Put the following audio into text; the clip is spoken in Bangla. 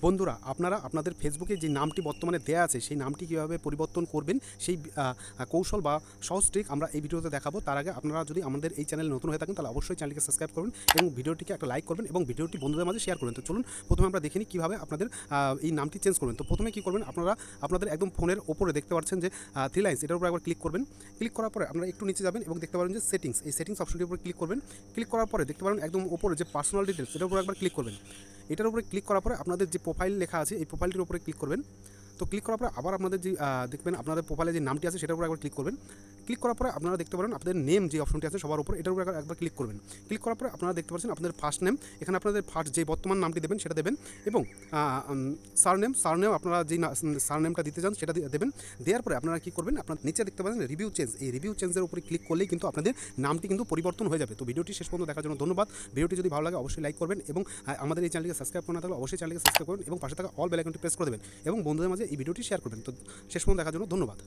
বন্ধুরা, আপনারা আপনাদের ফেসবুকে যে নামটি বর্তমানে দেয়া আছে সেই নামটি কীভাবে পরিবর্তন করবেন সেই কৌশল বা সহজ ট্রিক আমরা এই ভিডিওতে দেখাবো। তার আগে আপনারা যদি আমাদের এই চ্যানেলে নতুন হয়ে থাকেন তাহলে অবশ্যই চ্যানেলকে সাবস্ক্রাইব করবেন এবং ভিডিওটিকে একটা লাইক করবেন এবং ভিডিওটি বন্ধুদের মাঝে শেয়ার করবেন। তো চলুন প্রথমে আমরা দেখে নিই কীভাবে আপনাদের এই নামটি চেঞ্জ করবেন। তো প্রথমে কী করবেন, আপনারা আপনাদের একদম ফোনের ওপরে দেখতে পাচ্ছেন যে থ্রি লাইন্স, এটার উপর একবার ক্লিক করবেন। ক্লিক করার পরে আপনারা একটু নিচে যাবেন এবং দেখতে পাবেন যে সেটিংস, এই সেটিংস অপশনটির উপর ক্লিক করবেন। ক্লিক করার পরে দেখতে পাবেন একদম ওপরে যে পার্সোনাল ডিটেলস, এটার উপর একবার ক্লিক করবেন। এটার উপরে ক্লিক করার পরে আপনাদের যে প্রোফাইল লেখা আছে এই প্রোফাইলটির উপরে ক্লিক করবেন। তো ক্লিক করার পরে আবার আপনাদের যে দেখবেন আপনাদের প্রোফাইলে যে নামটি আছে সেটার উপর একবার ক্লিক করবেন। ক্লিক করার পরে আপনারা দেখতে পারেন আপনাদের নেম যে অপশনটি আছে সবার উপর, এটার উপর একবার ক্লিক করবেন। ক্লিক করার পরে আপনারা দেখতে পাচ্ছেন আপনাদের ফার্স্ট নেম, এখানে আপনাদের ফার্স্ট যে বর্তমান নামটি দেবেন সেটা দেবেন এবং সারনেম আপনারা যেই সারনেমটা দিতে চান সেটা দেবেন। দেওয়ার পরে আপনারা কী করবেন, আপনার নিচে দেখতে পাচ্ছেন রিভিউ চেঞ্জ, এই রিভিউ চেঞ্জের উপরে ক্লিক করলেই কিন্তু আপনাদের নামটি কিন্তু পরিবর্তন হয়ে যাবে। তো ভিডিওটি শেষ পর্যন্ত দেখার জন্য ধন্যবাদ। ভিডিওটি যদি ভালো লাগে অবশ্যই লাইক করবেন এবং আমাদের এই চ্যানেলকে সাবস্ক্রাইব করে না থাকলে অবশ্যই চ্যানেলকে সাবস্ক্রাইব করবেন এবং পাশে থাকা অল বেল আইকনটি প্রেস করে দেবেন এবং বন্ধুদের মাঝে এই ভিডিওটি শেয়ার করবেন। তো শেষ পর্যন্ত দেখার জন্য ধন্যবাদ।